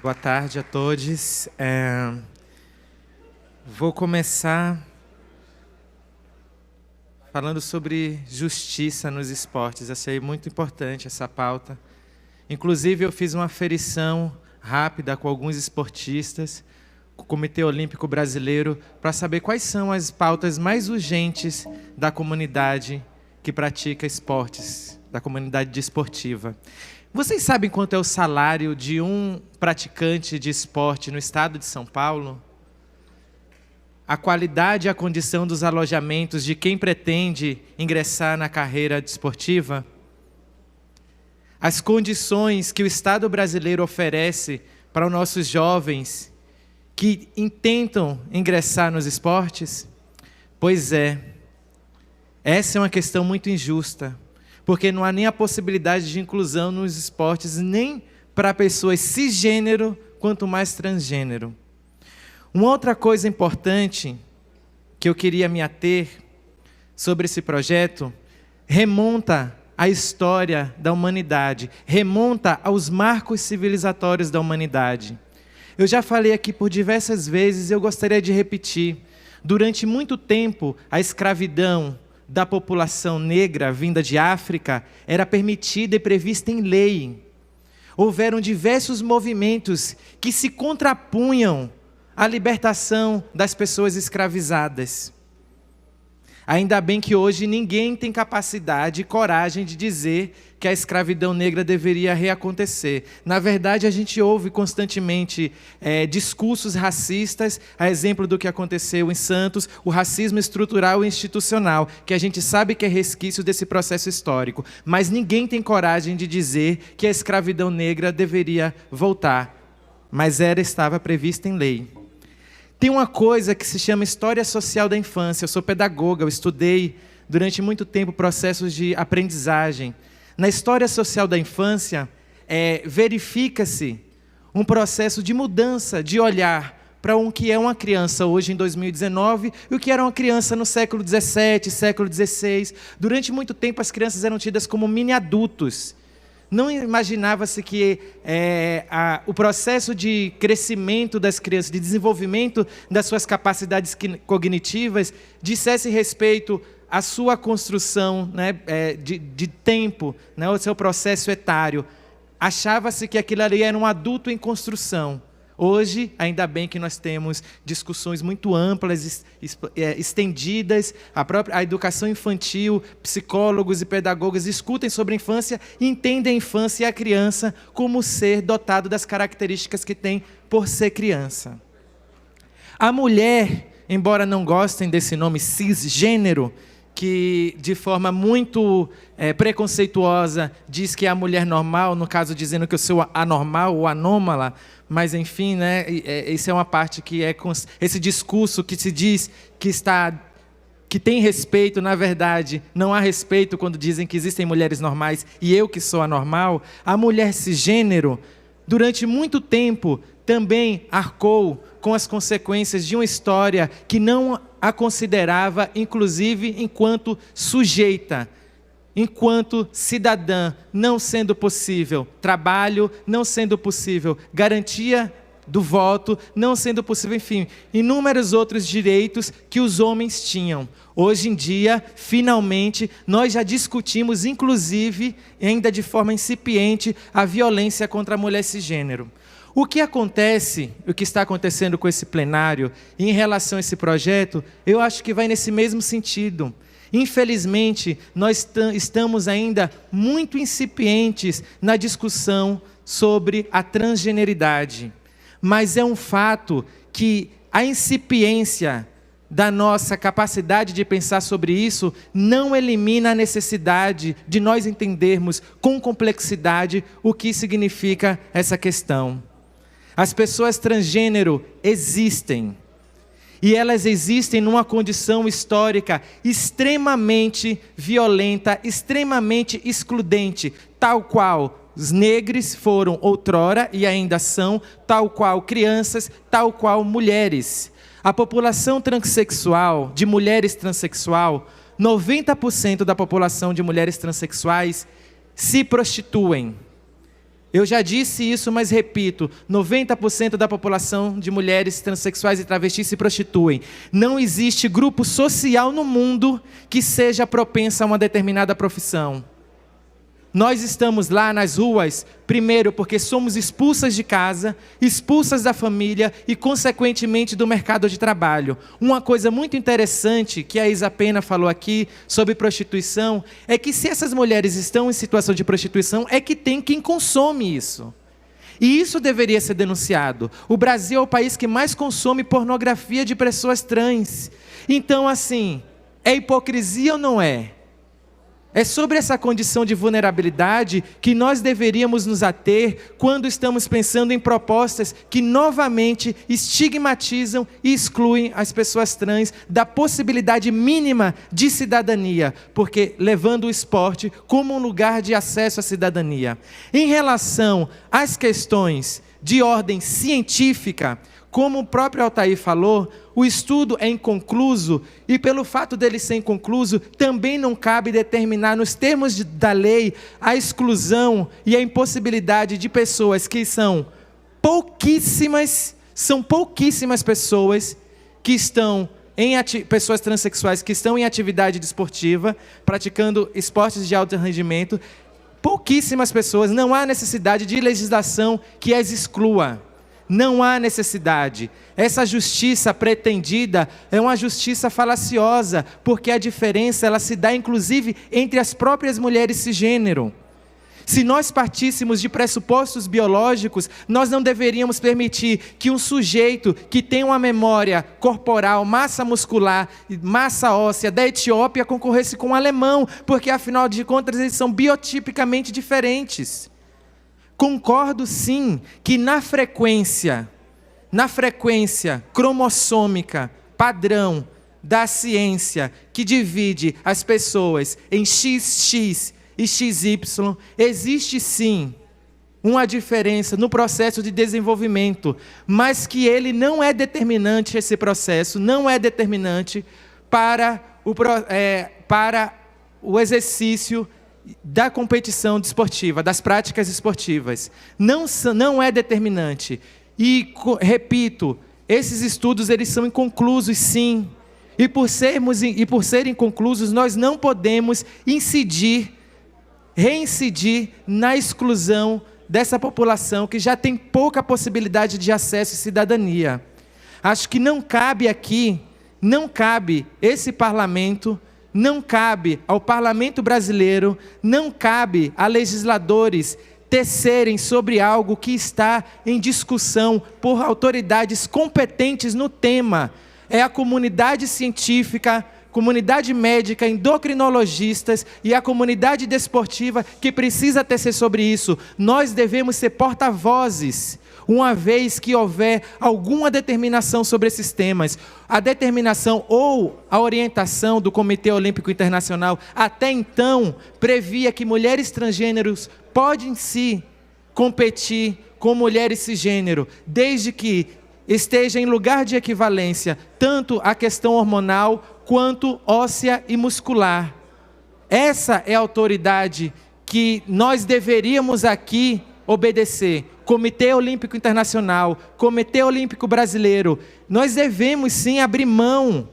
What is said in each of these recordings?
Boa tarde a todos. Vou começar falando sobre justiça nos esportes. Achei muito importante essa pauta. Inclusive, eu fiz uma aferição rápida com alguns esportistas, com o Comitê Olímpico Brasileiro, para saber quais são as pautas mais urgentes da comunidade que pratica esportes, da comunidade desportiva. Vocês sabem quanto é o salário de um praticante de esporte no estado de São Paulo? A qualidade e a condição dos alojamentos de quem pretende ingressar na carreira desportiva? As condições que o Estado brasileiro oferece para os nossos jovens que intentam ingressar nos esportes? Pois é, essa é uma questão muito injusta, porque não há nem a possibilidade de inclusão nos esportes, nem para pessoas cisgênero, quanto mais transgênero. Uma outra coisa importante que eu queria me ater sobre esse projeto remonta à história da humanidade, remonta aos marcos civilizatórios da humanidade. Eu já falei aqui por diversas vezes e eu gostaria de repetir. Durante muito tempo, a escravidão da população negra vinda de África era permitida e prevista em lei. Houveram diversos movimentos que se contrapunham à libertação das pessoas escravizadas. Ainda bem que hoje ninguém tem capacidade e coragem de dizer que a escravidão negra deveria reacontecer. Na verdade, a gente ouve constantemente discursos racistas, a exemplo do que aconteceu em Santos, o racismo estrutural e institucional, que a gente sabe que é resquício desse processo histórico. Mas ninguém tem coragem de dizer que a escravidão negra deveria voltar. Mas estava prevista em lei. Tem uma coisa que se chama História Social da Infância. Eu sou pedagoga, eu estudei durante muito tempo processos de aprendizagem. Na História Social da Infância, verifica-se um processo de mudança de olhar para o que é uma criança hoje em 2019 e o que era uma criança no século XVII, século XVI. Durante muito tempo as crianças eram tidas como mini-adultos. Não imaginava-se que o processo de crescimento das crianças, de desenvolvimento das suas capacidades cognitivas, dissesse respeito à sua construção, né, de tempo, né, o seu processo etário. Achava-se que aquilo ali era um adulto em construção. Hoje, ainda bem que nós temos discussões muito amplas, estendidas, a educação infantil, psicólogos e pedagogos discutem sobre a infância e entendem a infância e a criança como ser dotado das características que tem por ser criança. A mulher, embora não gostem desse nome cisgênero, que de forma muito preconceituosa diz que é a mulher normal, no caso dizendo que eu sou anormal ou anômala, mas enfim, né, isso é uma parte que esse discurso que se diz que tem respeito, na verdade, não há respeito quando dizem que existem mulheres normais e eu que sou anormal. A mulher cisgênero, durante muito tempo, também arcou com as consequências de uma história que não a considerava, inclusive, enquanto sujeita, enquanto cidadã, não sendo possível trabalho, não sendo possível garantia do voto, não sendo possível, enfim, inúmeros outros direitos que os homens tinham. Hoje em dia, finalmente, nós já discutimos, inclusive, ainda de forma incipiente, a violência contra a mulher cisgênero. O que acontece, o que está acontecendo com esse plenário, em relação a esse projeto, eu acho que vai nesse mesmo sentido. Infelizmente, nós estamos ainda muito incipientes na discussão sobre a transgeneridade. Mas é um fato que a incipiência da nossa capacidade de pensar sobre isso não elimina a necessidade de nós entendermos com complexidade o que significa essa questão. As pessoas transgênero existem. E elas existem numa condição histórica extremamente violenta, extremamente excludente, tal qual os negros foram outrora e ainda são, tal qual crianças, tal qual mulheres. A população transexual, de mulheres transexual, 90% da população de mulheres transexuais se prostituem. Eu já disse isso, mas repito, 90% da população de mulheres transexuais e travestis se prostituem. Não existe grupo social no mundo que seja propenso a uma determinada profissão. Nós estamos lá nas ruas, primeiro porque somos expulsas de casa, expulsas da família e, consequentemente, do mercado de trabalho. Uma coisa muito interessante que a Isa Pena falou aqui sobre prostituição é que se essas mulheres estão em situação de prostituição, é que tem quem consome isso. E isso deveria ser denunciado. O Brasil é o país que mais consome pornografia de pessoas trans. Então, assim, é hipocrisia ou não é? É sobre essa condição de vulnerabilidade que nós deveríamos nos ater quando estamos pensando em propostas que novamente estigmatizam e excluem as pessoas trans da possibilidade mínima de cidadania, porque levando o esporte como um lugar de acesso à cidadania. Em relação às questões de ordem científica, como o próprio Altair falou, o estudo é inconcluso e pelo fato dele ser inconcluso, também não cabe determinar nos termos da lei a exclusão e a impossibilidade de pessoas que são pouquíssimas pessoas que estão pessoas transexuais que estão em atividade desportiva, praticando esportes de alto rendimento, pouquíssimas pessoas, não há necessidade de legislação que as exclua. Não há necessidade. Essa justiça pretendida é uma justiça falaciosa, porque a diferença ela se dá inclusive entre as próprias mulheres cisgênero. Se nós partíssemos de pressupostos biológicos, nós não deveríamos permitir que um sujeito que tem uma memória corporal, massa muscular, massa óssea da Etiópia concorresse com um alemão, porque afinal de contas eles são biotipicamente diferentes. Concordo sim que na frequência cromossômica padrão da ciência que divide as pessoas em XX e XY, existe sim uma diferença no processo de desenvolvimento, mas que ele não é determinante, esse processo não é determinante para o exercício da competição desportiva, das práticas esportivas. Não é determinante. E, repito, esses estudos eles são inconclusos, sim. E por serem inconclusos, nós não podemos reincidir na exclusão dessa população que já tem pouca possibilidade de acesso e cidadania. Acho que não cabe aqui, esse parlamento, não cabe ao parlamento brasileiro, não cabe a legisladores tecerem sobre algo que está em discussão por autoridades competentes no tema. É a comunidade científica, comunidade médica, endocrinologistas e a comunidade desportiva que precisa tecer sobre isso. Nós devemos ser porta-vozes, uma vez que houver alguma determinação sobre esses temas. A determinação ou a orientação do Comitê Olímpico Internacional, até então, previa que mulheres transgêneros podem sim competir com mulheres cisgênero, desde que esteja em lugar de equivalência, tanto a questão hormonal quanto óssea e muscular. Essa é a autoridade que nós deveríamos aqui obedecer. Comitê Olímpico Internacional, Comitê Olímpico Brasileiro, nós devemos sim abrir mão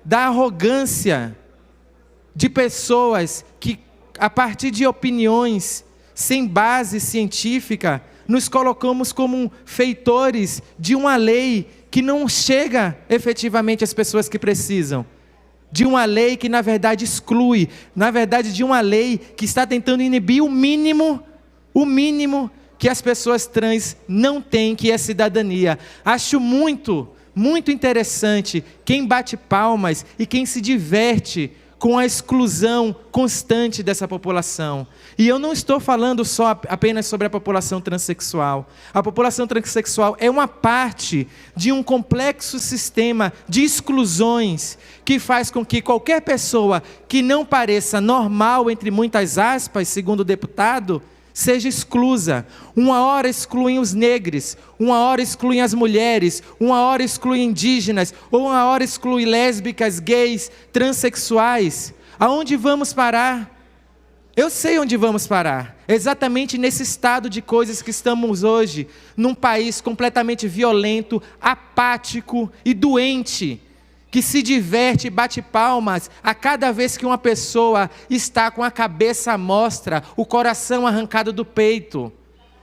da arrogância de pessoas que, a partir de opiniões sem base científica, nos colocamos como feitores de uma lei que não chega efetivamente às pessoas que precisam. De uma lei que, na verdade, exclui. Na verdade, de uma lei que está tentando inibir o mínimo que as pessoas trans não têm, que é cidadania. Acho muito interessante quem bate palmas e quem se diverte com a exclusão constante dessa população. E eu não estou falando apenas sobre a população transexual. A população transexual é uma parte de um complexo sistema de exclusões que faz com que qualquer pessoa que não pareça normal, entre muitas aspas, segundo o deputado, seja exclusa. Uma hora excluem os negros, uma hora excluem as mulheres, uma hora excluem indígenas, ou uma hora excluem lésbicas, gays, transexuais. Aonde vamos parar? Eu sei onde vamos parar. Exatamente nesse estado de coisas que estamos hoje, num país completamente violento, apático e doente, que se diverte e bate palmas a cada vez que uma pessoa está com a cabeça à mostra, o coração arrancado do peito.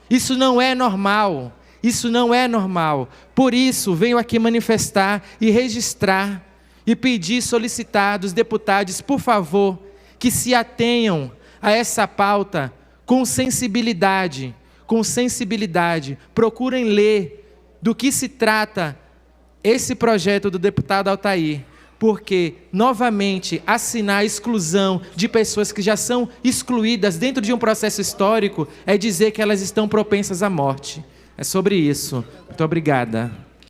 Isso não é normal. Isso não é normal. Por isso, venho aqui manifestar e registrar e pedir, solicitar dos deputados, por favor, que se atenham a essa pauta com sensibilidade, procurem ler do que se trata esse projeto do deputado Altair, porque, novamente, assinar a exclusão de pessoas que já são excluídas dentro de um processo histórico é dizer que elas estão propensas à morte. É sobre isso. Muito obrigada.